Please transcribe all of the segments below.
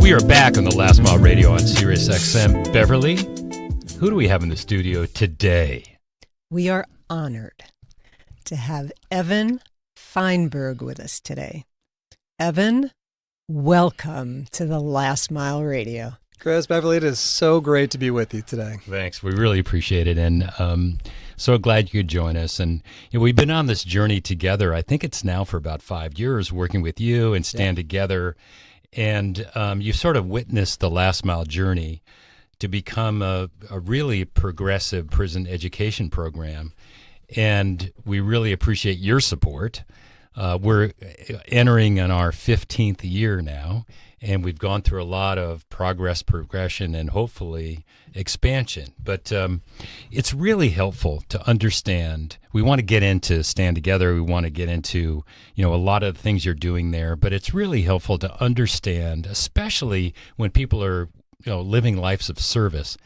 We are back on the Last Mile Radio on Sirius XM. Beverly, who do we have in the studio today? We are honored to have Evan Feinberg with us today. Evan, welcome to the Last Mile Radio. Chris, Beverly, it is so great to be with you today. Thanks. We really appreciate it. And so glad you could join us. And we've been on this journey together. I think it's now for about 5 years working with you and Stand Together. And you sort of witnessed the Last Mile journey to become a really progressive prison education program. And we really appreciate your support. We're entering in our 15th year now, and we've gone through a lot of progression, and hopefully expansion. But it's really helpful to understand. We want to get into Stand Together. We want to get into, a lot of the things you're doing there. But it's really helpful to understand, especially when people are, living lives of service.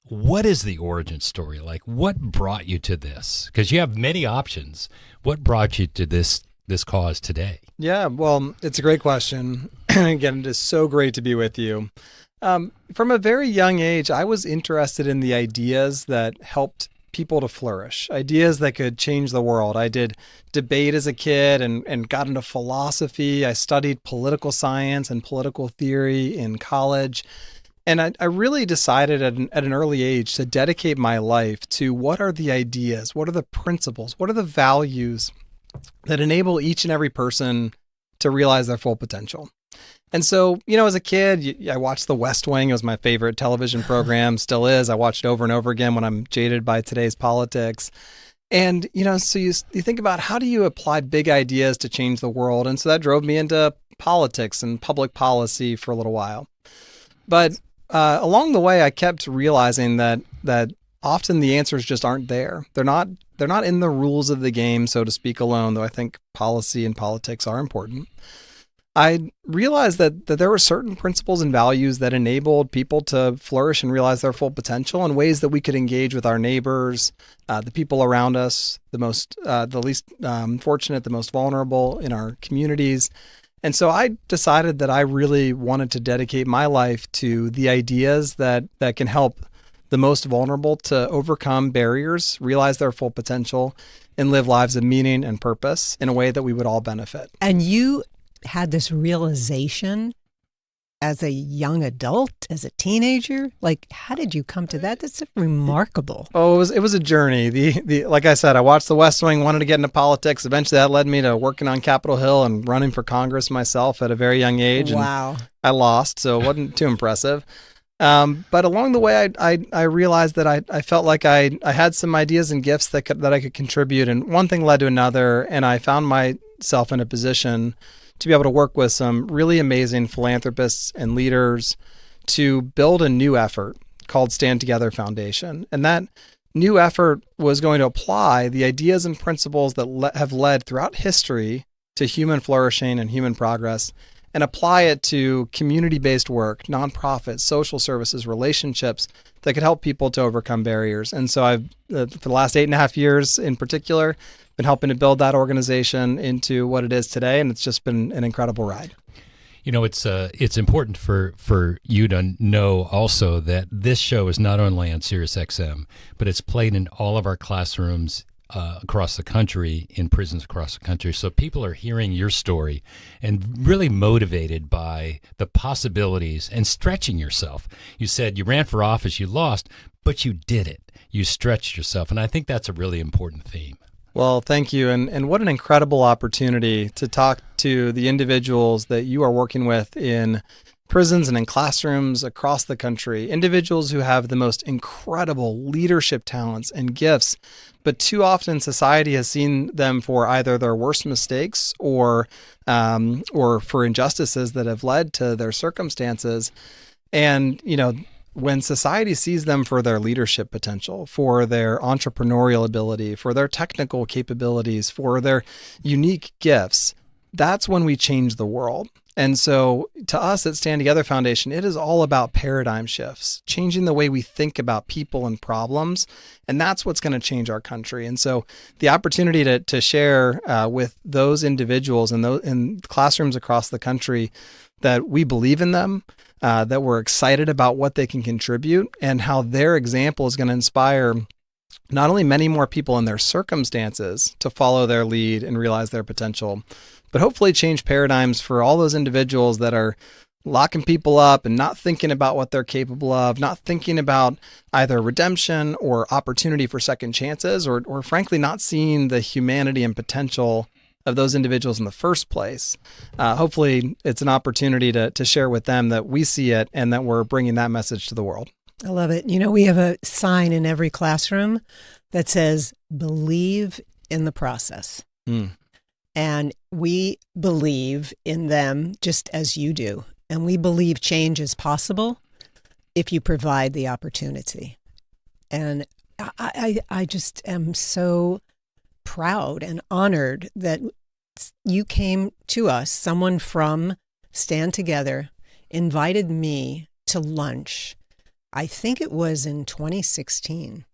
What is the origin story? Like, what brought you to this? Because you have many options. What brought you to this cause today? Yeah, well, it's a great question. Again, it is so great to be with you. From a very young age, I was interested in the ideas that helped people to flourish, ideas that could change the world. I did debate as a kid and got into philosophy. I studied political science and political theory in college. And I really decided at an early age to dedicate my life to what are the ideas, what are the principles, what are the values that enable each and every person to realize their full potential. And so, as a kid, I watched The West Wing. It was my favorite television program, still is. I watch it over and over again when I'm jaded by today's politics. And, so you think about how do you apply big ideas to change the world? And so that drove me into politics and public policy for a little while. But along the way, I kept realizing that often the answers just aren't there. They're not in the rules of the game, so to speak, alone, though I think policy and politics are important. I realized that there were certain principles and values that enabled people to flourish and realize their full potential in ways that we could engage with our neighbors, the people around us, the least fortunate, the most vulnerable in our communities. And so I decided that I really wanted to dedicate my life to the ideas that can help the most vulnerable to overcome barriers, realize their full potential, and live lives of meaning and purpose in a way that we would all benefit. And you had this realization as a young adult, as a teenager? Like, how did you come to that? That's remarkable. Oh, it was a journey. Like I said, I watched The West Wing, wanted to get into politics. Eventually that led me to working on Capitol Hill and running for Congress myself at a very young age. Wow. And I lost, so it wasn't too impressive. But along the way, I realized that I felt like I had some ideas and gifts that I could contribute. And one thing led to another, and I found myself in a position to be able to work with some really amazing philanthropists and leaders to build a new effort called Stand Together Foundation. And that new effort was going to apply the ideas and principles that have led throughout history to human flourishing and human progress, and apply it to community-based work, nonprofits, social services, relationships that could help people to overcome barriers. And so I've, for the last 8.5 years in particular, been helping to build that organization into what it is today, and it's just been an incredible ride. It's important for you to know also that this show is not only on Sirius XM, but it's played in all of our classrooms across the country, in prisons across the country. So people are hearing your story and really motivated by the possibilities and stretching yourself. You said you ran for office, you lost, but you did it. You stretched yourself. And I think that's a really important theme. Well, thank you. And what an incredible opportunity to talk to the individuals that you are working with in prisons and in classrooms across the country, individuals who have the most incredible leadership talents and gifts, but too often society has seen them for either their worst mistakes or for injustices that have led to their circumstances. And, when society sees them for their leadership potential, for their entrepreneurial ability, for their technical capabilities, for their unique gifts, that's when we change the world. And so to us at Stand Together Foundation, it is all about paradigm shifts, changing the way we think about people and problems. And that's what's going to change our country. And so the opportunity to share with those individuals in classrooms across the country that we believe in them, that we're excited about what they can contribute and how their example is going to inspire not only many more people in their circumstances to follow their lead and realize their potential, but hopefully change paradigms for all those individuals that are locking people up and not thinking about what they're capable of, not thinking about either redemption or opportunity for second chances, or frankly, not seeing the humanity and potential of those individuals in the first place. Hopefully, it's an opportunity to share with them that we see it and that we're bringing that message to the world. I love it. You know, we have a sign in every classroom that says, believe in the process. And we believe in them just as you do. And we believe change is possible if you provide the opportunity. And I just am so proud and honored that you came to us, someone from Stand Together, invited me to lunch. I think it was in 2016.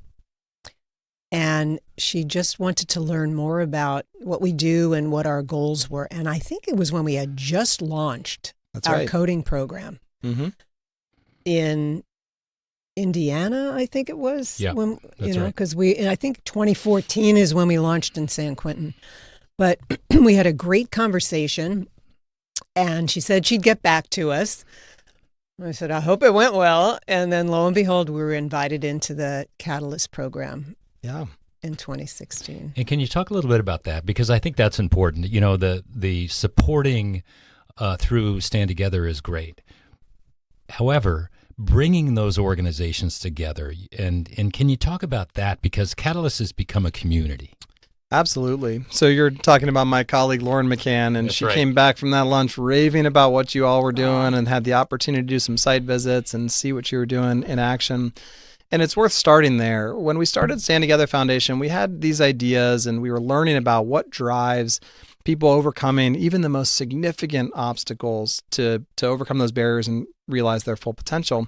And she just wanted to learn more about what we do and what our goals were. And I think it was when we had just launched our coding program in Indiana, I think it was. Yeah, when, that's right. Because I think 2014 is when we launched in San Quentin. But we had a great conversation, and she said she'd get back to us. I said, I hope it went well. And then lo and behold, we were invited into the Catalyst program. Yeah. In 2016. And can you talk a little bit about that? Because I think that's important. You know, the supporting through Stand Together is great. However, bringing those organizations together, and can you talk about that? Because Catalyst has become a community. Absolutely. So you're talking about my colleague, Lauren McCann, and she came back from that lunch raving about what you all were doing and had the opportunity to do some site visits and see what you were doing in action. And it's worth starting there. When we started Stand Together Foundation, we had these ideas and we were learning about what drives people overcoming even the most significant obstacles to overcome those barriers and realize their full potential.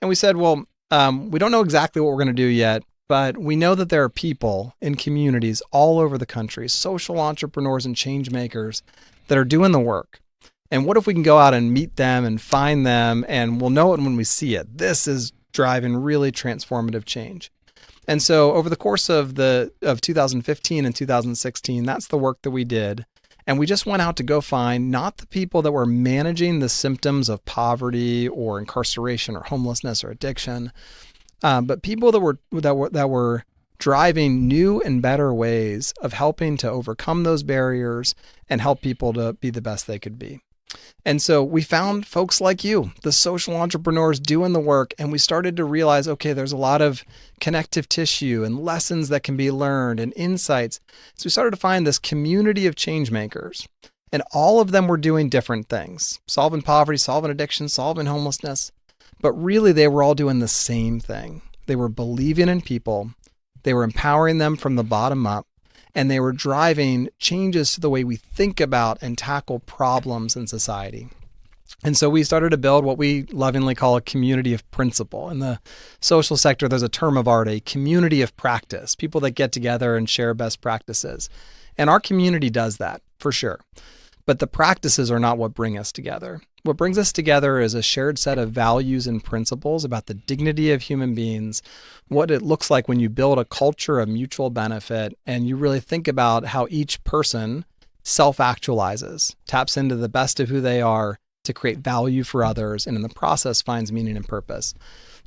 And we said, well, we don't know exactly what we're going to do yet, but we know that there are people in communities all over the country, social entrepreneurs and change makers that are doing the work. And what if we can go out and meet them and find them, and we'll know it when we see it. This is driving really transformative change. And so over the course of 2015 and 2016, that's the work that we did. And we just went out to go find not the people that were managing the symptoms of poverty or incarceration or homelessness or addiction, but people that were driving new and better ways of helping to overcome those barriers and help people to be the best they could be. And so we found folks like you, the social entrepreneurs doing the work, and we started to realize, okay, there's a lot of connective tissue and lessons that can be learned and insights. So we started to find this community of change makers, and all of them were doing different things, solving poverty, solving addiction, solving homelessness. But really, they were all doing the same thing. They were believing in people. They were empowering them from the bottom up. And they were driving changes to the way we think about and tackle problems in society. And so we started to build what we lovingly call a community of principle. In the social sector, there's a term of art, a community of practice, people that get together and share best practices. And our community does that, for sure. But the practices are not what bring us together. What brings us together is a shared set of values and principles about the dignity of human beings, what it looks like when you build a culture of mutual benefit, and you really think about how each person self-actualizes, taps into the best of who they are to create value for others, and in the process finds meaning and purpose.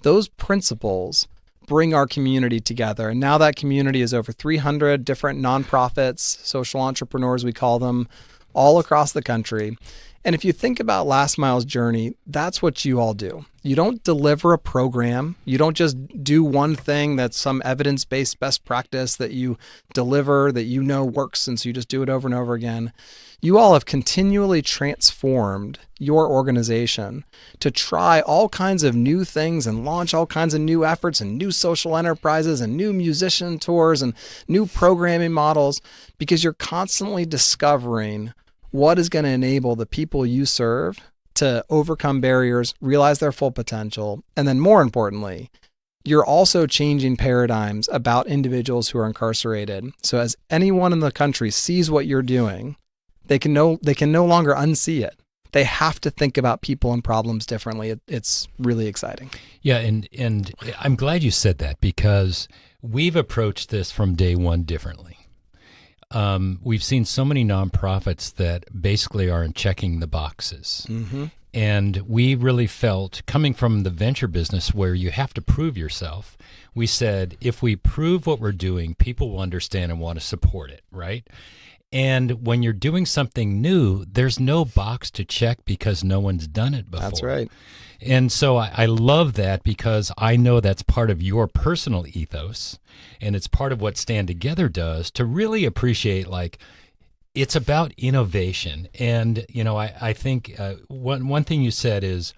Those principles bring our community together. And now that community is over 300 different nonprofits, social entrepreneurs, we call them, all across the country. And if you think about Last Mile's journey, that's what you all do. You don't deliver a program. You don't just do one thing that's some evidence-based best practice that you deliver that you know works, and so you just do it over and over again. You all have continually transformed your organization to try all kinds of new things and launch all kinds of new efforts and new social enterprises and new musician tours and new programming models, because you're constantly discovering What is going to enable the people you serve to overcome barriers, realize their full potential, and then more importantly, you're also changing paradigms about individuals who are incarcerated. So as anyone in the country sees what you're doing, they can no longer unsee it. They have to think about people and problems differently. It's really exciting. Yeah, and I'm glad you said that, because we've approached this from day one differently. We've seen so many nonprofits that basically aren't checking the boxes. Mm-hmm. And we really felt, coming from the venture business where you have to prove yourself, we said, if we prove what we're doing, people will understand and want to support it, right? And when you're doing something new, there's no box to check because no one's done it before. That's right. And so I love that, because I know that's part of your personal ethos, and it's part of what Stand Together does, to really appreciate, like, it's about innovation. And, I think one thing you said is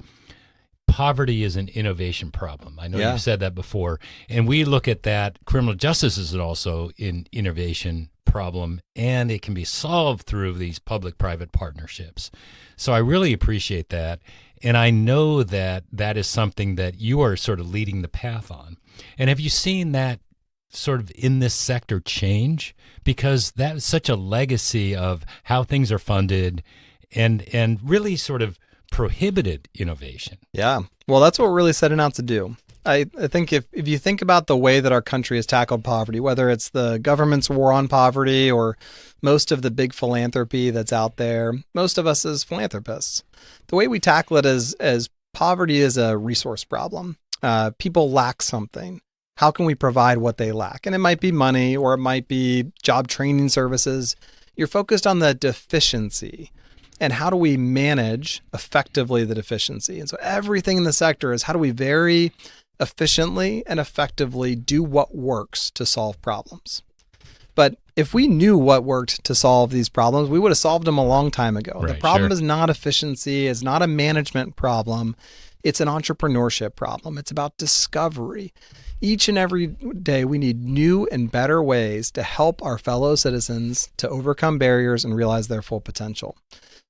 poverty is an innovation problem. I know you've said that before. And we look at that. Criminal justice is also an innovation problem, and it can be solved through these public-private partnerships. So I really appreciate that. And I know that that is something that you are sort of leading the path on. And have you seen that sort of in this sector change? Because that is such a legacy of how things are funded, and really sort of prohibited innovation. Yeah. Well, that's what we're really setting out to do. I think if you think about the way that our country has tackled poverty, whether it's the government's war on poverty or most of the big philanthropy that's out there, most of us as philanthropists, the way we tackle it is as poverty is a resource problem. People lack something. How can we provide what they lack? And it might be money, or it might be job training services. You're focused on the deficiency. And how do we manage effectively the deficiency? And so everything in the sector is, how do we very efficiently and effectively do what works to solve problems? But if we knew what worked to solve these problems, we would have solved them a long time ago. Right, the problem sure. is not efficiency. It's not a management problem. It's an entrepreneurship problem. It's about discovery. Each and every day, we need new and better ways to help our fellow citizens to overcome barriers and realize their full potential.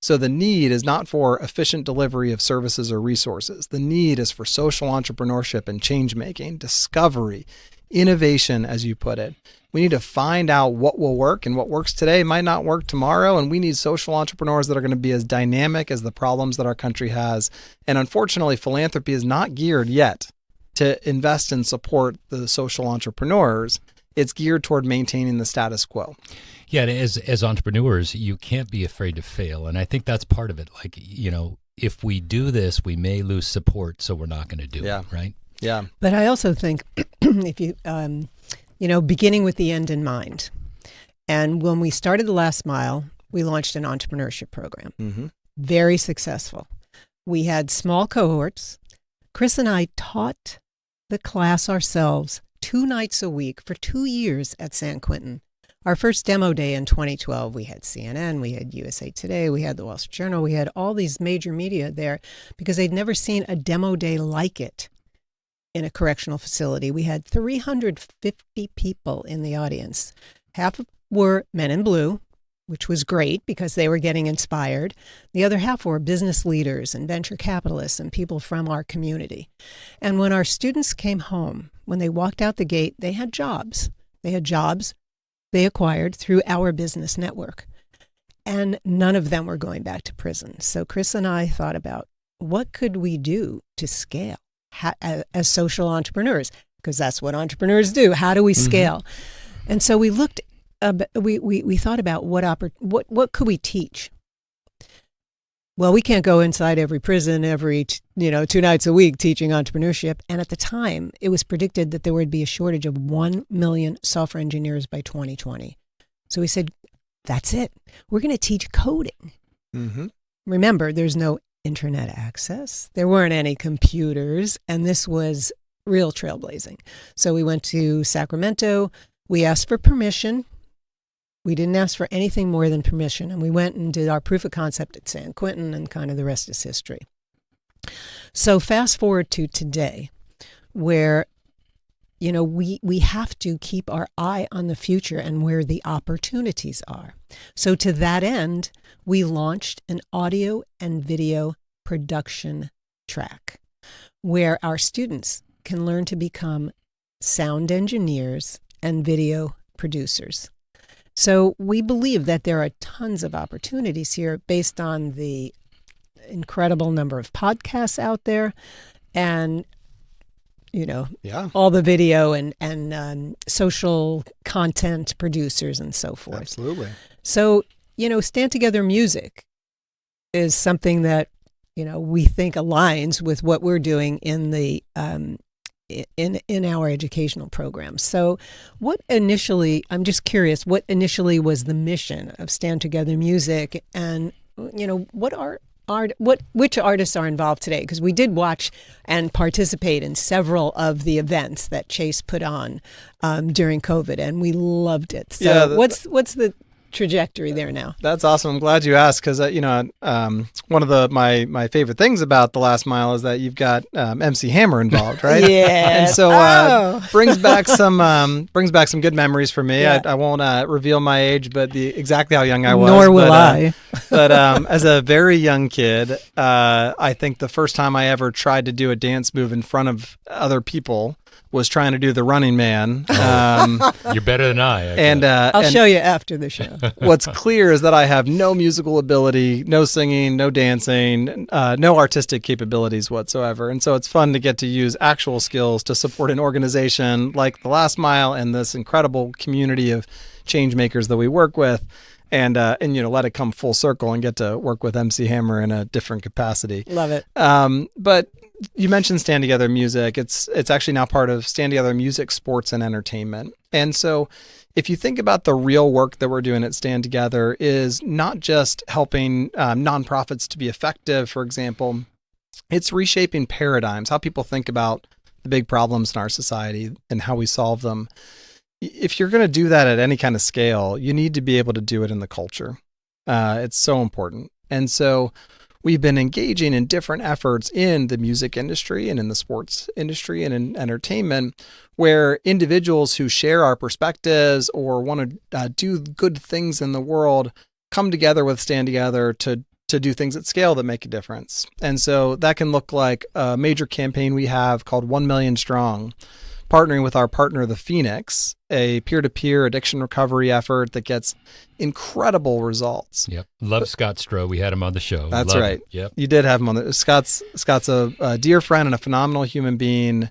So the need is not for efficient delivery of services or resources. The need is for social entrepreneurship and change making, discovery, innovation, as you put it. We need to find out what will work, and what works today might not work tomorrow. And we need social entrepreneurs that are going to be as dynamic as the problems that our country has. And unfortunately, philanthropy is not geared yet to invest and support the social entrepreneurs. It's geared toward maintaining the status quo. Yeah, and as entrepreneurs, you can't be afraid to fail. And I think that's part of it. Like, if we do this, we may lose support, so we're not going to do it, right? Yeah. But I also think if you, beginning with the end in mind. And when we started the Last Mile, we launched an entrepreneurship program. Mm-hmm. Very successful. We had small cohorts. Chris and I taught the class ourselves 2 nights a week for 2 years at San Quentin. Our first demo day in 2012, we had CNN, we had USA Today, we had the Wall Street Journal, we had all these major media there because they'd never seen a demo day like it in a correctional facility. We had 350 people in the audience. Half were men in blue, which was great because they were getting inspired. The other half were business leaders and venture capitalists and people from our community. And when our students came home, when they walked out the gate, they had jobs. They had jobs they acquired through our business network. And none of them were going back to prison. So Chris and I thought about what could we do to scale as social entrepreneurs, because that's what entrepreneurs do. How do we scale? And so we looked. We thought about what could we teach? Well, we can't go inside every prison every 2 nights a week teaching entrepreneurship. And at the time, it was predicted that there would be a shortage of 1 million software engineers by 2020. So we said, that's it. We're going to teach coding. Mm-hmm. Remember, there's no internet access. There weren't any computers, and this was real trailblazing. So we went to Sacramento. We asked for permission. We didn't ask for anything more than permission. And we went and did our proof of concept at San Quentin, and kind of the rest is history. So fast forward to today, where we have to keep our eye on the future and where the opportunities are. So to that end, we launched an audio and video production track where our students can learn to become sound engineers and video producers. So we believe that there are tons of opportunities here based on the incredible number of podcasts out there and all the video and social content producers and so forth. Absolutely. So, Stand Together Music is something that, we think aligns with what we're doing in the in our educational program. So I'm just curious, what initially was the mission of Stand Together Music, and, which artists are involved today? Because we did watch and participate in several of the events that Chase put on during COVID, and we loved it. So what's the trajectory there now? That's awesome. I'm glad you asked, because one of my favorite things about The Last Mile is that you've got MC Hammer involved, right? Yes. And so brings back some good memories for me. Yeah. I won't reveal my age, but exactly how young I was. Nor will I. But as a very young kid, I think the first time I ever tried to do a dance move in front of other people was trying to do the Running Man. You're better than I. And I'll show you after the show. What's clear is that I have no musical ability, no singing, no dancing, no artistic capabilities whatsoever. And so it's fun to get to use actual skills to support an organization like The Last Mile and this incredible community of change makers that we work with. And let it come full circle and get to work with MC Hammer in a different capacity. Love it. But you mentioned Stand Together Music. It's actually now part of Stand Together Music, Sports, and Entertainment. And so if you think about the real work that we're doing at Stand Together is not just helping nonprofits to be effective, for example, it's reshaping paradigms, how people think about the big problems in our society and how we solve them. If you're going to do that at any kind of scale, you need to be able to do it in the culture. It's so important. And so we've been engaging in different efforts in the music industry and in the sports industry and in entertainment, where individuals who share our perspectives or want to do good things in the world come together with Stand Together to do things at scale that make a difference. And so that can look like a major campaign we have called 1 Million Strong, partnering with our partner, the Phoenix, a peer-to-peer addiction recovery effort that gets incredible results. Yep. Love Scott Stroh. We had him on the show. That's Love right. It. Yep. You did have him on the Scott's a dear friend and a phenomenal human being.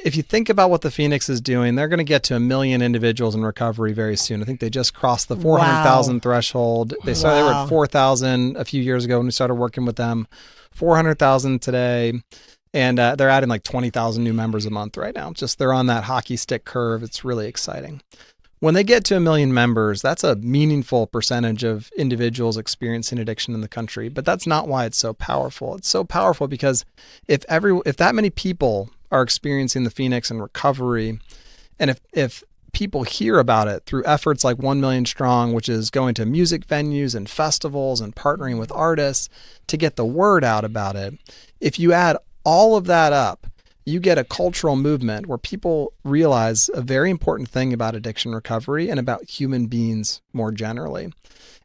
If you think about what the Phoenix is doing, they're going to get to 1 million individuals in recovery very soon. I think they just crossed the 400,000 threshold. They were at 4,000 a few years ago when we started working with them. 400,000 today. And they're adding like 20,000 new members a month right now. They're on that hockey stick curve. It's really exciting. When they get to 1 million members, that's a meaningful percentage of individuals experiencing addiction in the country. But that's not why it's so powerful. It's so powerful because if that many people are experiencing the Phoenix and recovery, and if people hear about it through efforts like 1 Million Strong, which is going to music venues and festivals and partnering with artists to get the word out about it, if you add all of that up, you get a cultural movement where people realize a very important thing about addiction recovery and about human beings more generally.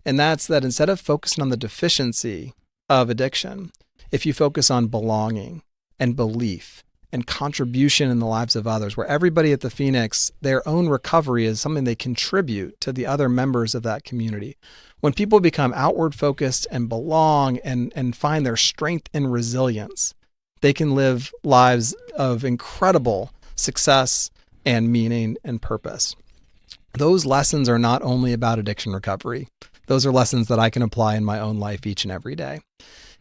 And that's that instead of focusing on the deficiency of addiction, if you focus on belonging and belief and contribution in the lives of others, where everybody at the Phoenix, their own recovery is something they contribute to the other members of that community. When people become outward focused and belong and find their strength and resilience, they can live lives of incredible success and meaning and purpose. Those lessons are not only about addiction recovery. Those are lessons that I can apply in my own life each and every day.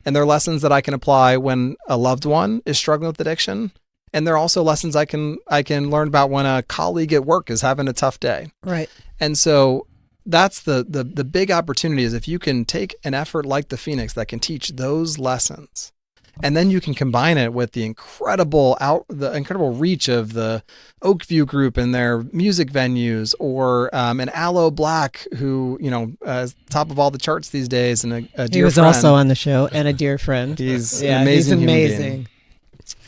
And they're lessons that I can apply when a loved one is struggling with addiction. And they're also lessons I can learn about when a colleague at work is having a tough day. Right. And so that's the big opportunity is if you can take an effort like the Phoenix that can teach those lessons, and then you can combine it with the incredible reach of the Oakview Group and their music venues, or an Aloe Black who, is top of all the charts these days, and a dear friend. He was also on the show and a dear friend. He's an amazing human being.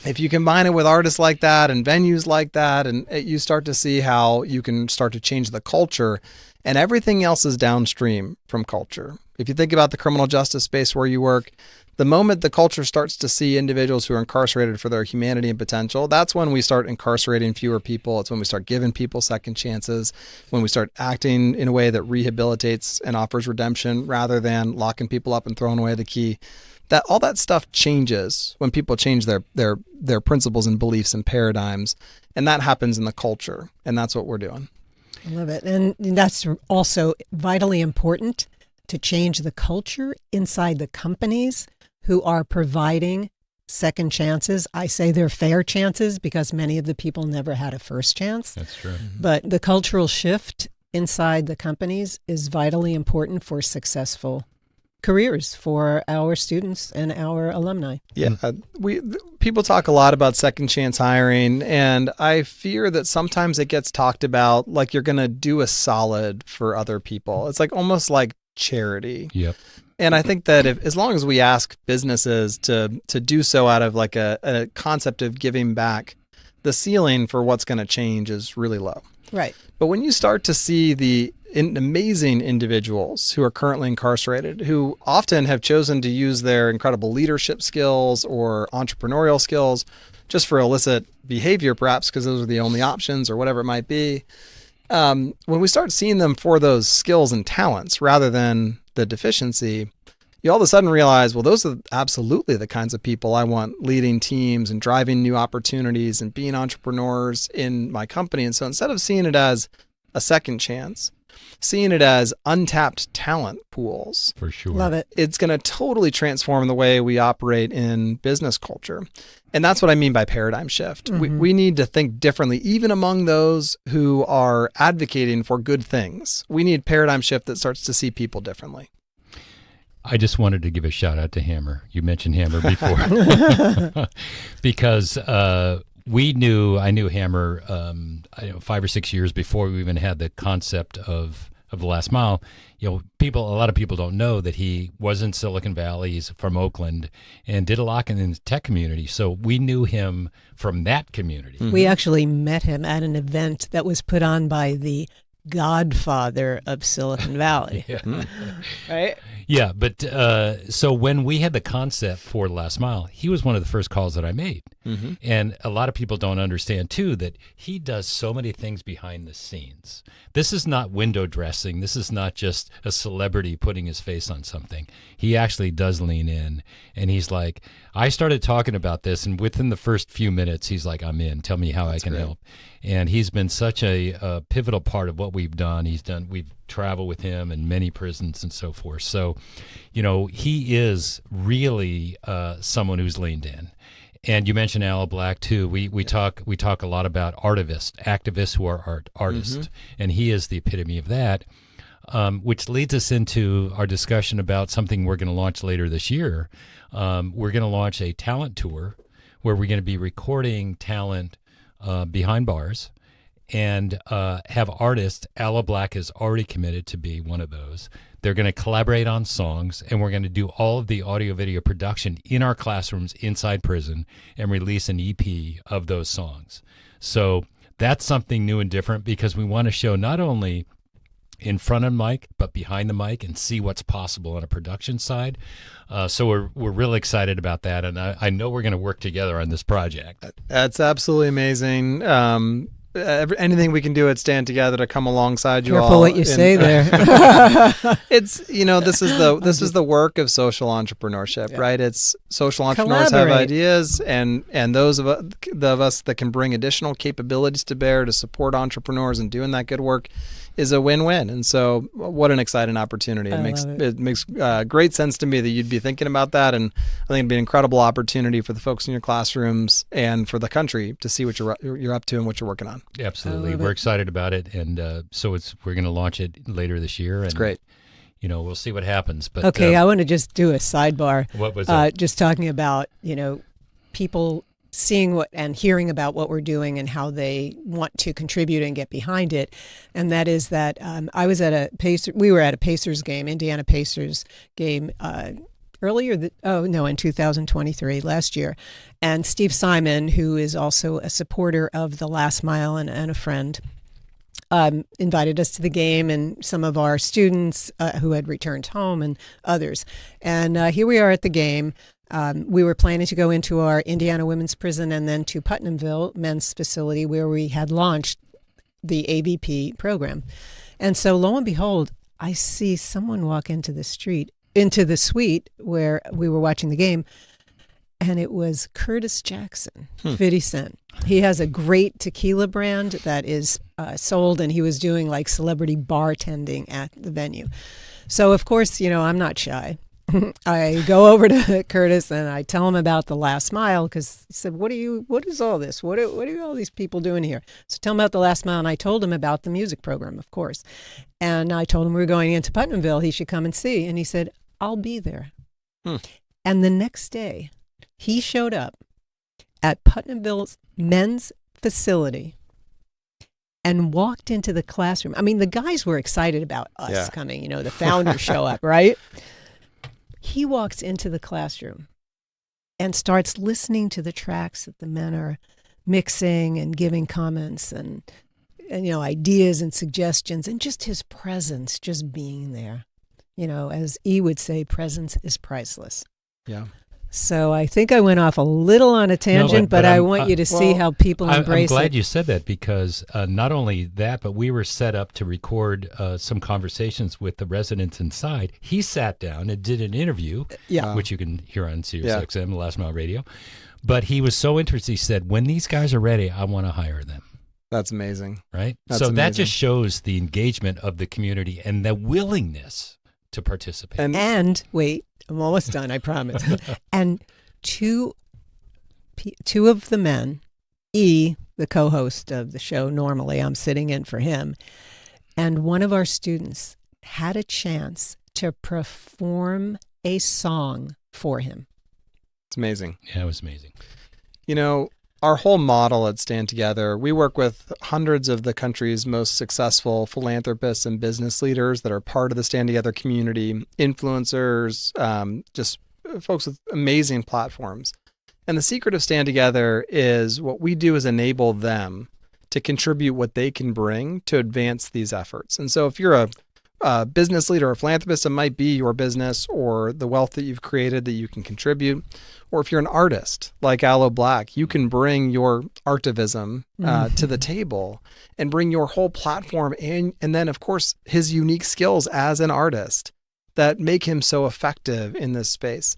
if you combine it with artists like that and venues like that, and you start to see how you can start to change the culture, and everything else is downstream from culture. If you think about the criminal justice space where you work, the moment the culture starts to see individuals who are incarcerated for their humanity and potential, that's when we start incarcerating fewer people. It's when we start giving people second chances, when we start acting in a way that rehabilitates and offers redemption rather than locking people up and throwing away the key. That all that stuff changes when people change their principles and beliefs and paradigms, and that happens in the culture, and that's what we're doing. I love it. And that's also vitally important to change the culture inside the companies who are providing second chances. I say they're fair chances because many of the people never had a first chance. That's true. But the cultural shift inside the companies is vitally important for successful careers for our students and our alumni. Yeah, people talk a lot about second chance hiring, and I fear that sometimes it gets talked about like you're going to do a solid for other people. It's like almost like charity. Yep. And I think that as long as we ask businesses to do so out of like a concept of giving back, the ceiling for what's going to change is really low. Right. But when you start to see the amazing individuals who are currently incarcerated, who often have chosen to use their incredible leadership skills or entrepreneurial skills just for illicit behavior, perhaps because those are the only options or whatever it might be, when we start seeing them for those skills and talents rather than the deficiency, you all of a sudden realize, well, those are absolutely the kinds of people I want leading teams and driving new opportunities and being entrepreneurs in my company. And so instead of seeing it as a second chance, seeing it as untapped talent pools. For sure. Love it. It's going to totally transform the way we operate in business culture. And that's what I mean by paradigm shift. Mm-hmm. We need to think differently, even among those who are advocating for good things. We need paradigm shift that starts to see people differently. I just wanted to give a shout out to Hammer. You mentioned Hammer before. Because I knew Hammer 5 or 6 years before we even had the concept of the last mile. A lot of people don't know that he was in Silicon Valley. He's from Oakland and did a lot in the tech community. So we knew him from that community. Mm-hmm. We actually met him at an event that was put on by the godfather of Silicon Valley. Yeah. Right? Yeah, but so when we had the concept for Last Mile, he was one of the first calls that I made. Mm-hmm. And a lot of people don't understand, too, that he does so many things behind the scenes. This is not window dressing. This is not just a celebrity putting his face on something. He actually does lean in. And he's like, I started talking about this, and within the first few minutes, he's like, I'm in. Tell me how I can help. And he's been such a pivotal part of what we've done. We've traveled with him in many prisons and so forth. So, he is really someone who's leaned in. And you mentioned Al Black too. We talk a lot about activists who are artists, mm-hmm. and he is the epitome of that. Which leads us into our discussion about something we're going to launch later this year. We're going to launch a talent tour where we're going to be recording talent behind bars and have artists. Al Black has already committed to be one of those. They're going to collaborate on songs, and we're going to do all of the audio-video production in our classrooms inside prison and release an EP of those songs. So that's something new and different because we want to show not only in front of the mic, but behind the mic and see what's possible on a production side. So we're really excited about that, and I know we're going to work together on this project. That's absolutely amazing. Anything we can do at Stand Together to come alongside you all. Careful what you say there. It's this is the work of social entrepreneurship, right? It's social entrepreneurs have ideas, and those of us that can bring additional capabilities to bear to support entrepreneurs and doing that good work is a win-win. And so what an exciting opportunity. It makes great sense to me that you'd be thinking about that, and I think it'd be an incredible opportunity for the folks in your classrooms and for the country to see what you're up to and what you're working on. Absolutely. We're excited about it, and so we're going to launch it later this year. It's great. We'll see what happens. But okay, I want to just do a sidebar. What was that? Just talking about people seeing what and hearing about what we're doing and how they want to contribute and get behind it, and that is that we were at a Pacers game, Indiana Pacers game, in 2023, last year. And Steve Simon, who is also a supporter of the Last Mile and a friend, invited us to the game, and some of our students who had returned home and others. And here we are at the game. We were planning to go into our Indiana Women's Prison and then to Putnamville Men's Facility, where we had launched the AVP program. And so lo and behold, I see someone walk into the suite where we were watching the game, and it was Curtis Jackson, 50 Cent. He has a great tequila brand that is sold, and he was doing like celebrity bartending at the venue. So of course, I'm not shy. I go over to Curtis and I tell him about the Last Mile, because he said, what is all this? What are all these people doing here? So tell him about the Last Mile. And I told him about the music program, of course. And I told him we were going into Putnamville. He should come and see. And he said, I'll be there. And the next day he showed up at Putnamville's men's facility and walked into the classroom. I mean, the guys were excited about us coming, the founders show up, right? He walks into the classroom and starts listening to the tracks that the men are mixing and giving comments and ideas and suggestions, and just his presence, just being there. As E would say, presence is priceless. Yeah. So I think I went off a little on a tangent, but I want you to see how people embrace it. I'm glad you said that, because not only that, but we were set up to record some conversations with the residents inside. He sat down and did an interview, which you can hear on Sirius XM, Last Mile Radio. But he was so interested, he said, when these guys are ready, I want to hire them. That's amazing. Right? That just shows the engagement of the community and the willingness to participate. And wait, I'm almost done, I promise. And two of the men, E, the co-host of the show, normally I'm sitting in for him, and one of our students had a chance to perform a song for him. It's amazing. Yeah, it was amazing. Our whole model at Stand Together, we work with hundreds of the country's most successful philanthropists and business leaders that are part of the Stand Together community, influencers, just folks with amazing platforms. And the secret of Stand Together is what we do is enable them to contribute what they can bring to advance these efforts. And so if you're a business leader or philanthropist, it might be your business or the wealth that you've created that you can contribute. Or if you're an artist like Aloe Black, you can bring your artivism to the table and bring your whole platform and then, of course, his unique skills as an artist that make him so effective in this space.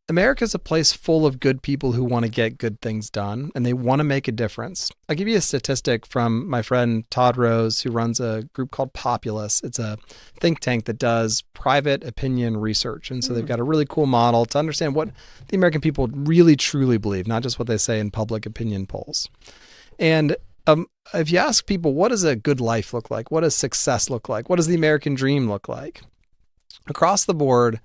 America is a place full of good people who want to get good things done, and they want to make a difference. I'll give you a statistic from my friend Todd Rose, who runs a group called Populous. It's a think tank that does private opinion research. And so they've got a really cool model to understand what the American people really, truly believe, not just what they say in public opinion polls. And if you ask people, what does a good life look like? What does success look like? What does the American dream look like? Across the board,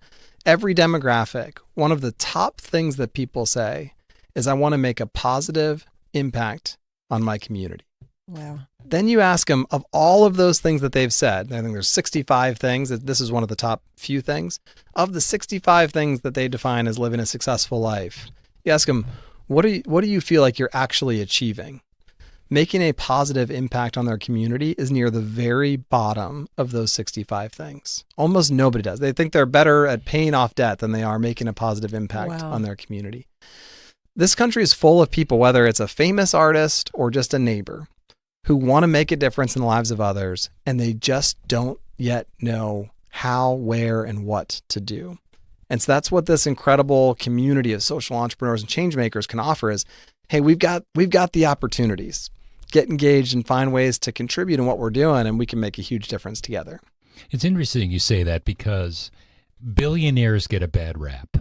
every demographic, one of the top things that people say is, I want to make a positive impact on my community. Wow. Then you ask them, of all of those things that they've said, I think there's 65 things, this is one of the top few things. Of the 65 things that they define as living a successful life, you ask them, what do you feel like you're actually achieving? Making a positive impact on their community is near the very bottom of those 65 things. Almost nobody does. They think they're better at paying off debt than they are making a positive impact on their community. This country is full of people, whether it's a famous artist or just a neighbor, who want to make a difference in the lives of others, and they just don't yet know how, where, and what to do. And so that's what this incredible community of social entrepreneurs and change makers can offer is, hey, we've got the opportunities. Get engaged and find ways to contribute in what we're doing, and we can make a huge difference together. It's interesting you say that, because billionaires get a bad rap,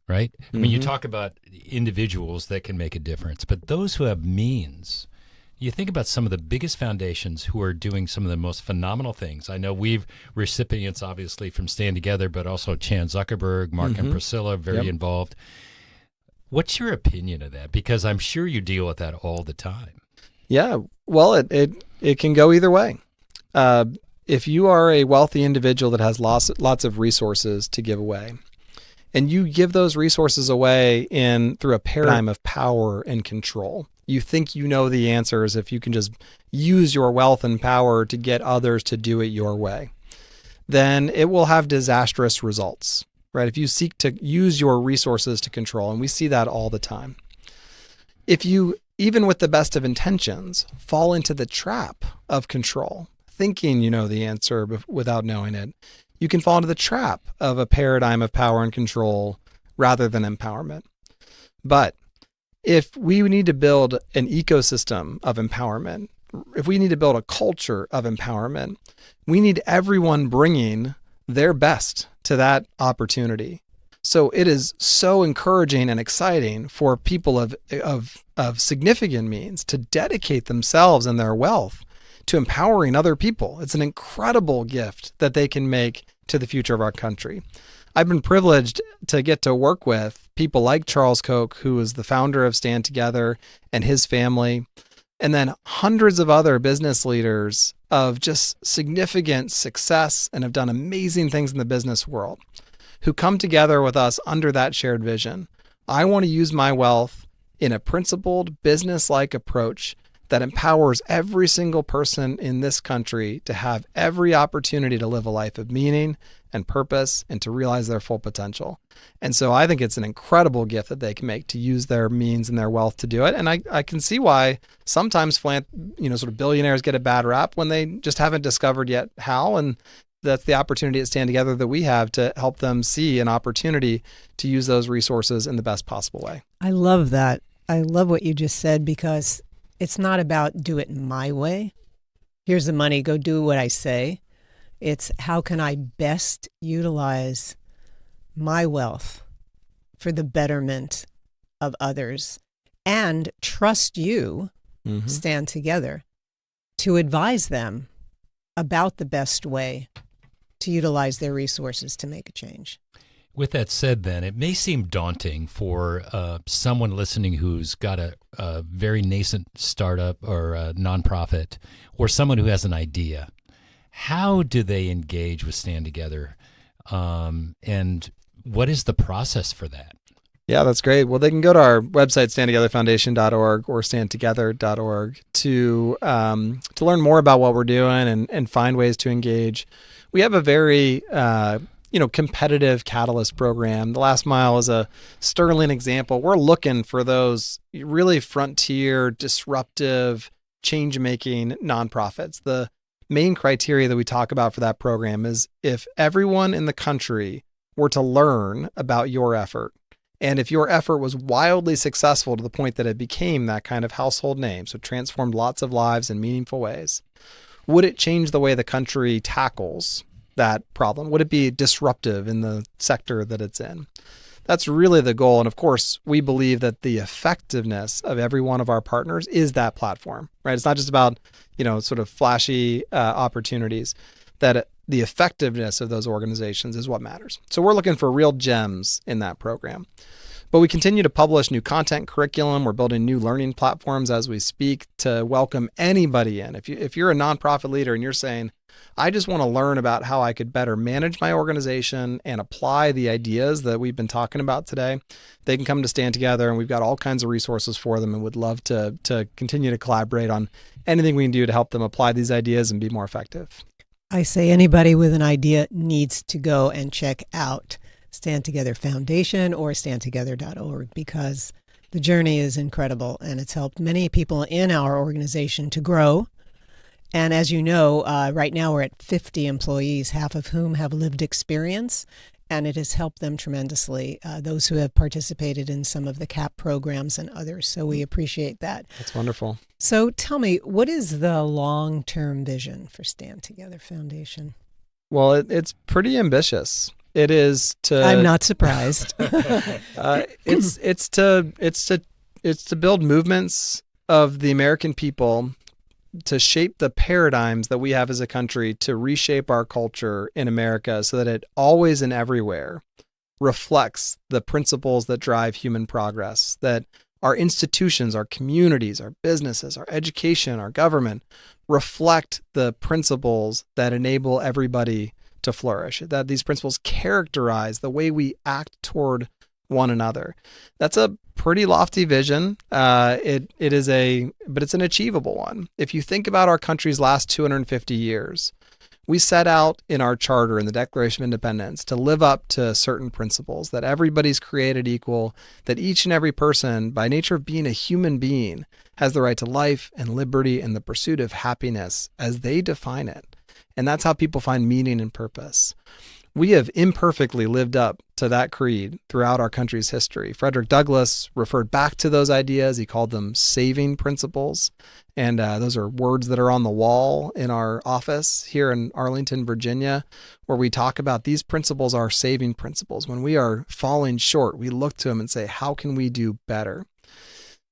right? I mean, you talk about individuals that can make a difference, but those who have means, you think about some of the biggest foundations who are doing some of the most phenomenal things. I know we've recipients, obviously, from Stand Together, but also Chan Zuckerberg, Mark and Priscilla, very involved. What's your opinion of that? Because I'm sure you deal with that all the time. Yeah, well, it can go either way. If you are a wealthy individual that has lots of resources to give away, and you give those resources away through a paradigm of power and control. You think you know the answers if you can just use your wealth and power to get others to do it your way, then it will have disastrous results, right? If you seek to use your resources to control, and we see that all the time. If you, even with the best of intentions, fall into the trap of control, thinking you know the answer without knowing it, you can fall into the trap of a paradigm of power and control rather than empowerment. But if we need to build an ecosystem of empowerment, if we need to build a culture of empowerment, we need everyone bringing their best to that opportunity. So it is so encouraging and exciting for people of significant means to dedicate themselves and their wealth to empowering other people. It's an incredible gift that they can make to the future of our country. I've been privileged to get to work with people like Charles Koch, who is the founder of Stand Together, and his family, and then hundreds of other business leaders of just significant success and have done amazing things in the business world, who come together with us under that shared vision. I want to use my wealth in a principled, business-like approach that empowers every single person in this country to have every opportunity to live a life of meaning and purpose and to realize their full potential. And so I think it's an incredible gift that they can make to use their means and their wealth to do it. And I can see why sometimes sort of billionaires get a bad rap when they just haven't discovered yet how. And that's the opportunity at Stand Together that we have to help them see an opportunity to use those resources in the best possible way. I love that. I love what you just said, because it's not about do it my way. Here's the money, go do what I say. It's how can I best utilize my wealth for the betterment of others, and trust you, Stand Together, to advise them about the best way to utilize their resources to make a change. With that said, then, it may seem daunting for someone listening who's got a very nascent startup or a nonprofit, or someone who has an idea. How do they engage with Stand Together? And what is the process for that? Yeah, that's great. Well, they can go to our website, standtogetherfoundation.org or standtogether.org to learn more about what we're doing and find ways to engage. We have a very competitive catalyst program. The Last Mile is a sterling example. We're looking for those really frontier, disruptive, change-making nonprofits. The main criteria that we talk about for that program is if everyone in the country were to learn about your effort, and if your effort was wildly successful to the point that it became that kind of household name, so transformed lots of lives in meaningful ways, would it change the way the country tackles that problem? Would it be disruptive in the sector that it's in? That's really the goal. And of course, we believe that the effectiveness of every one of our partners is that platform, right? It's not just about, sort of flashy opportunities, that the effectiveness of those organizations is what matters. So we're looking for real gems in that program. But we continue to publish new content curriculum. We're building new learning platforms as we speak to welcome anybody in. If you're a nonprofit leader and you're saying, I just want to learn about how I could better manage my organization and apply the ideas that we've been talking about today, they can come to Stand Together, and we've got all kinds of resources for them and would love to continue to collaborate on anything we can do to help them apply these ideas and be more effective. I say anybody with an idea needs to go and check out Stand Together Foundation or standtogether.org, because the journey is incredible and it's helped many people in our organization to grow. And as you know, right now we're at 50 employees, half of whom have lived experience, and it has helped them tremendously, those who have participated in some of the CAP programs and others. So we appreciate that. That's wonderful. So tell me, what is the long-term vision for Stand Together Foundation? Well, it's pretty ambitious. It is to. I'm not surprised. It's to build movements of the American people to shape the paradigms that we have as a country, to reshape our culture in America so that it always and everywhere reflects the principles that drive human progress, that our institutions, our communities, our businesses, our education, our government reflect the principles that enable everybody to flourish, that these principles characterize the way we act toward one another. That's a pretty lofty vision. But it's an achievable one. If you think about our country's last 250 years, we set out in our charter, in the Declaration of Independence, to live up to certain principles, that everybody's created equal, that each and every person, by nature of being a human being, has the right to life and liberty and the pursuit of happiness as they define it. And that's how people find meaning and purpose. We have imperfectly lived up to that creed throughout our country's history. Frederick Douglass referred back to those ideas. He called them saving principles. And those are words that are on the wall in our office here in Arlington, Virginia, where we talk about these principles are saving principles. When we are falling short, we look to them and say, how can we do better?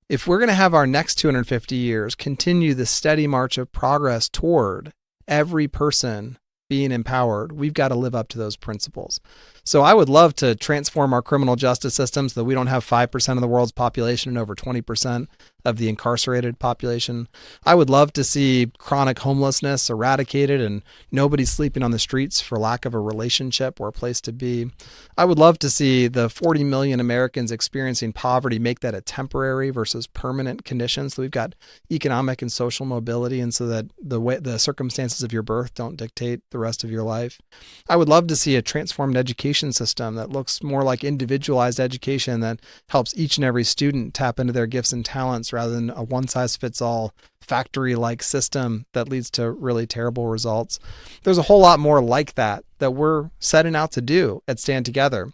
If we're going to have our next 250 years continue the steady march of progress toward every person being empowered, we've got to live up to those principles. So I would love to transform our criminal justice system so that we don't have 5% of the world's population and over 20% of the incarcerated population. I would love to see chronic homelessness eradicated and nobody sleeping on the streets for lack of a relationship or a place to be. I would love to see the 40 million Americans experiencing poverty make that a temporary versus permanent condition. So we've got economic and social mobility, and so that the circumstances of your birth don't dictate the rest of your life. I would love to see a transformed education system that looks more like individualized education that helps each and every student tap into their gifts and talents rather than a one-size-fits-all factory-like system that leads to really terrible results. There's a whole lot more like that we're setting out to do at Stand Together.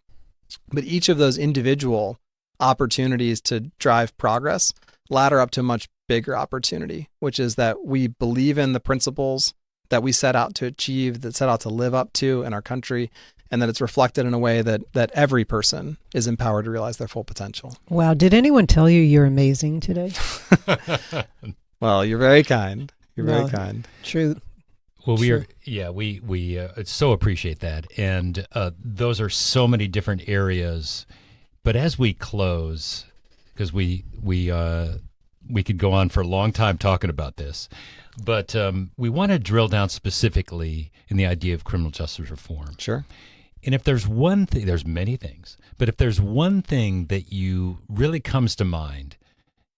But each of those individual opportunities to drive progress ladder up to a much bigger opportunity, which is that we believe in the principles that we set out to achieve, that set out to live up to in our country, and that it's reflected in a way that every person is empowered to realize their full potential. Wow. Did anyone tell you you're amazing today? Well, you're very kind. You're very kind. True. Well, we so appreciate that. And those are so many different areas. But as we close, because we could go on for a long time talking about this, but we want to drill down specifically in the idea of criminal justice reform. Sure. And if there's one thing, there's many things, but if there's one thing that you really comes to mind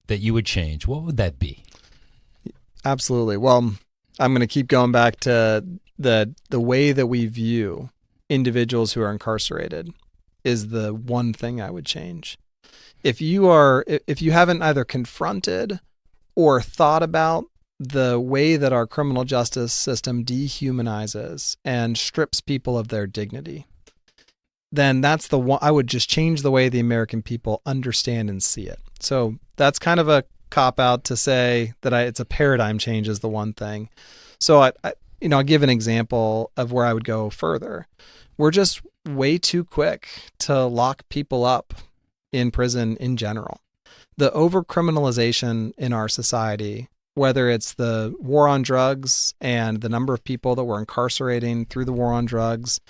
that you would change, what would that be? Absolutely. Well, I'm going to keep going back to the way that we view individuals who are incarcerated is the one thing I would change. If you haven't either confronted or thought about the way that our criminal justice system dehumanizes and strips people of their dignity, then that's the one. I would just change the way the American people understand and see it. So that's kind of a cop-out to say that it's a paradigm change is the one thing. So I'll give an example of where I would go further. We're just way too quick to lock people up in prison in general. The over-criminalization in our society, whether it's the war on drugs and the number of people that we're incarcerating through the war on drugs,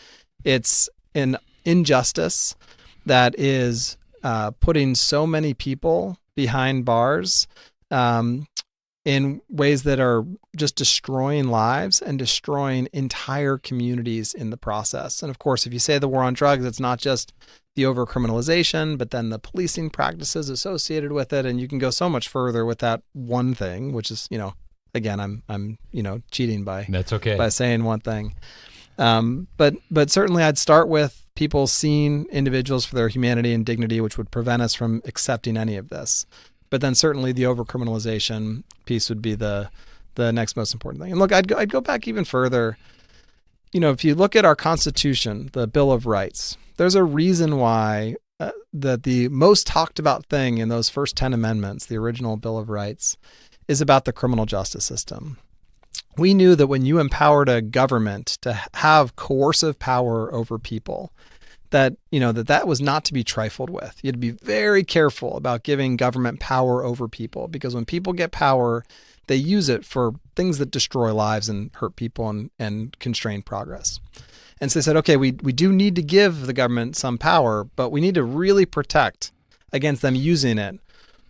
it's an injustice that is putting so many people behind bars in ways that are just destroying lives and destroying entire communities in the process. And of course, if you say the war on drugs, it's not just the over-criminalization, but then the policing practices associated with it. And you can go so much further with that one thing, which is, again, I'm cheating by that's okay by saying one thing. But certainly I'd start with people seeing individuals for their humanity and dignity, which would prevent us from accepting any of this. But then certainly the over-criminalization piece would be the next most important thing. And look, I'd go back even further. If you look at our Constitution, the Bill of Rights, there's a reason why that the most talked about thing in those first 10 amendments, the original Bill of Rights, is about the criminal justice system. We knew that when you empowered a government to have coercive power over people, that that was not to be trifled with. You had to be very careful about giving government power over people, because when people get power, they use it for things that destroy lives and hurt people and constrain progress. And so they said, okay, we do need to give the government some power, but we need to really protect against them using it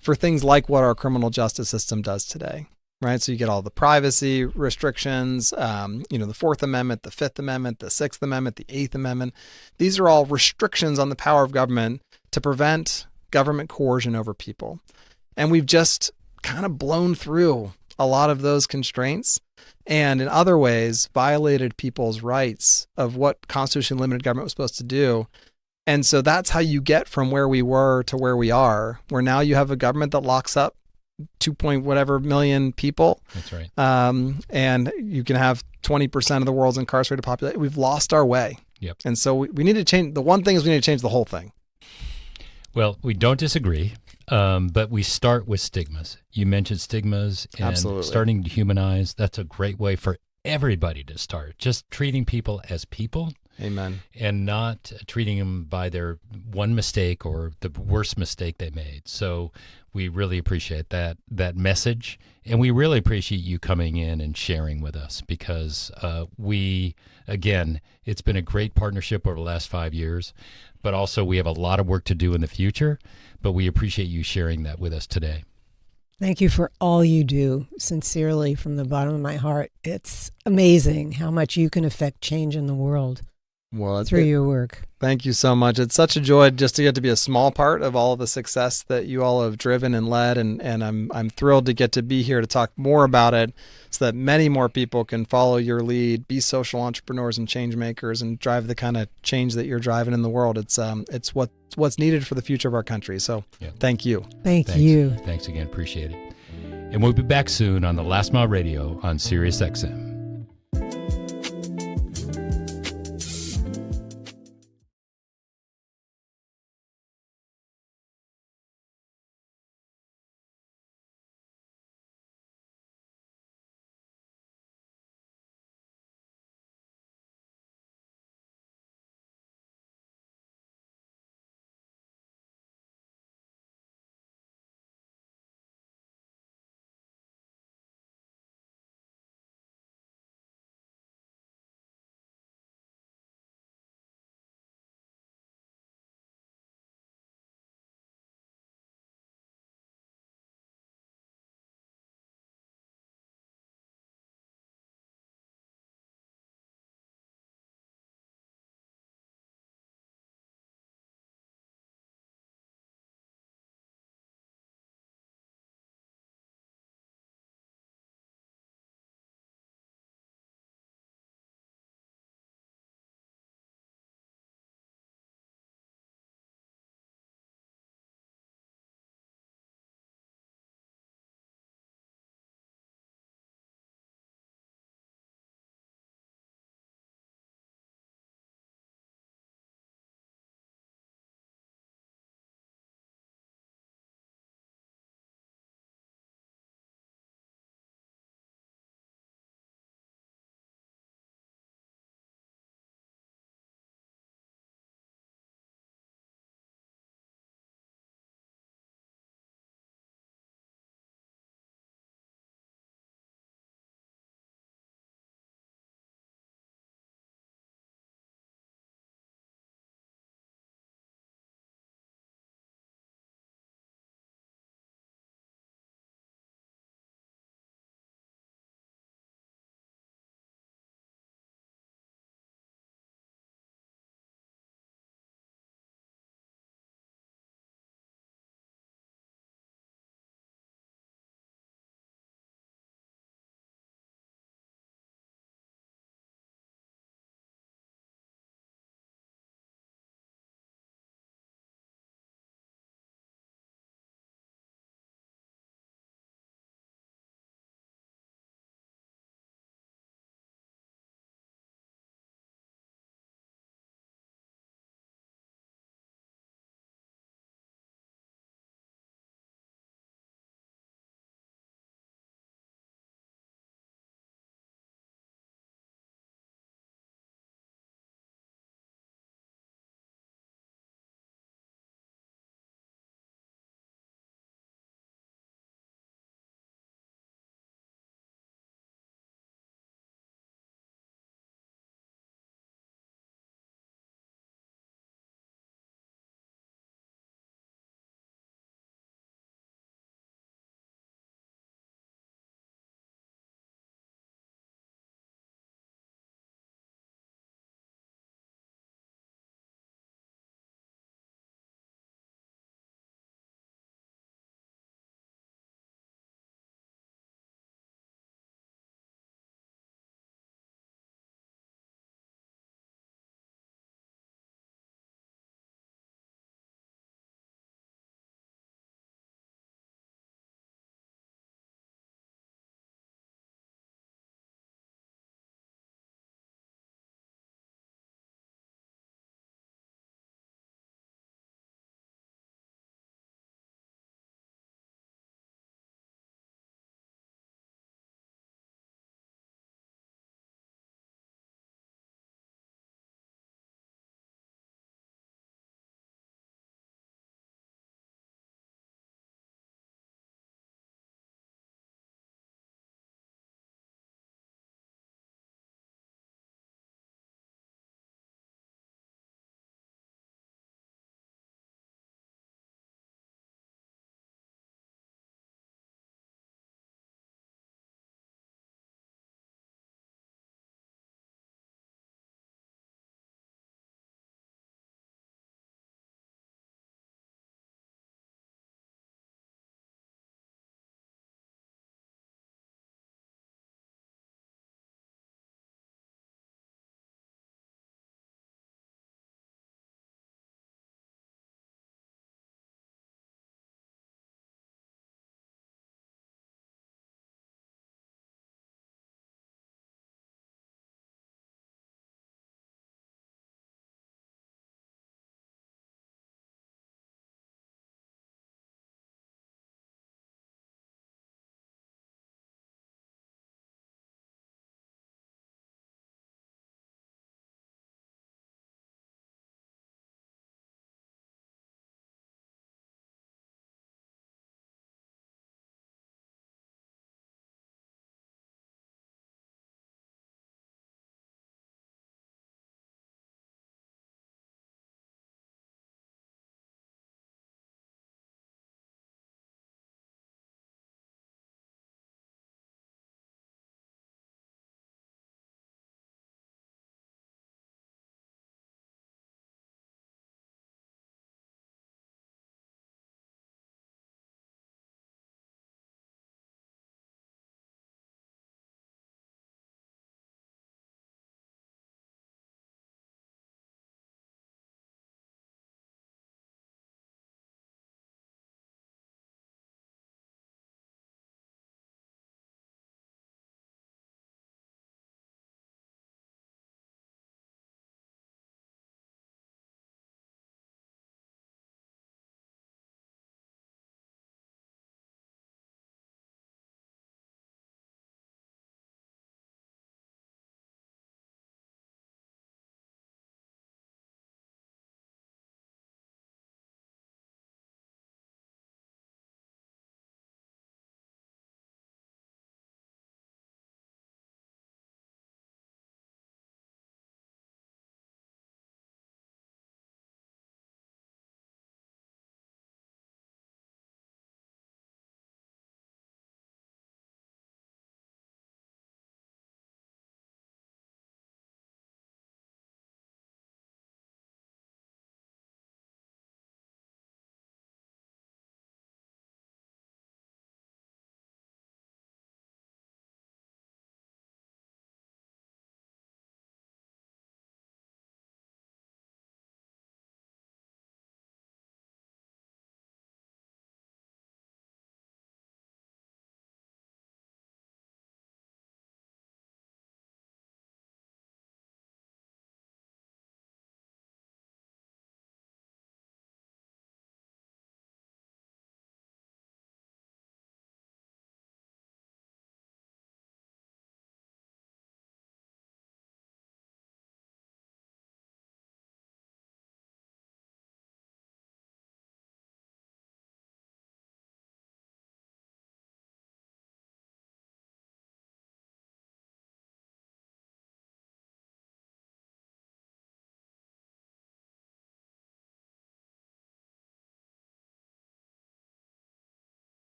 for things like what our criminal justice system does today. right? So you get all the privacy restrictions, the Fourth Amendment, the Fifth Amendment, the Sixth Amendment, the Eighth Amendment. These are all restrictions on the power of government to prevent government coercion over people. And we've just kind of blown through a lot of those constraints and in other ways violated people's rights of what constitutionally limited government was supposed to do. And so that's how you get from where we were to where we are, where now you have a government that locks up 2 million people. That's right. And you can have 20% of the world's incarcerated population. We've lost our way. Yep. And so we need to change. The one thing is we need to change the whole thing. Well, we don't disagree, but we start with stigmas. You mentioned stigmas and Absolutely. Starting to humanize. That's a great way for everybody to start. Just treating people as people. Amen. And not treating them by their one mistake or the worst mistake they made. So we really appreciate that message. And we really appreciate you coming in and sharing with us because it's been a great partnership over the last 5 years, but also we have a lot of work to do in the future, but we appreciate you sharing that with us today. Thank you for all you do, sincerely, from the bottom of my heart. It's amazing how much you can affect change in the world. Well, through your work. Thank you so much. It's such a joy just to get to be a small part of all of the success that you all have driven and led, and I'm thrilled to get to be here to talk more about it so that many more people can follow your lead, be social entrepreneurs and change makers, and drive the kind of change that you're driving in the world. It's what's needed for the future of our country. So Thank you. Thanks you. Thanks again. Appreciate it. And we'll be back soon on the Last Mile Radio on Sirius XM.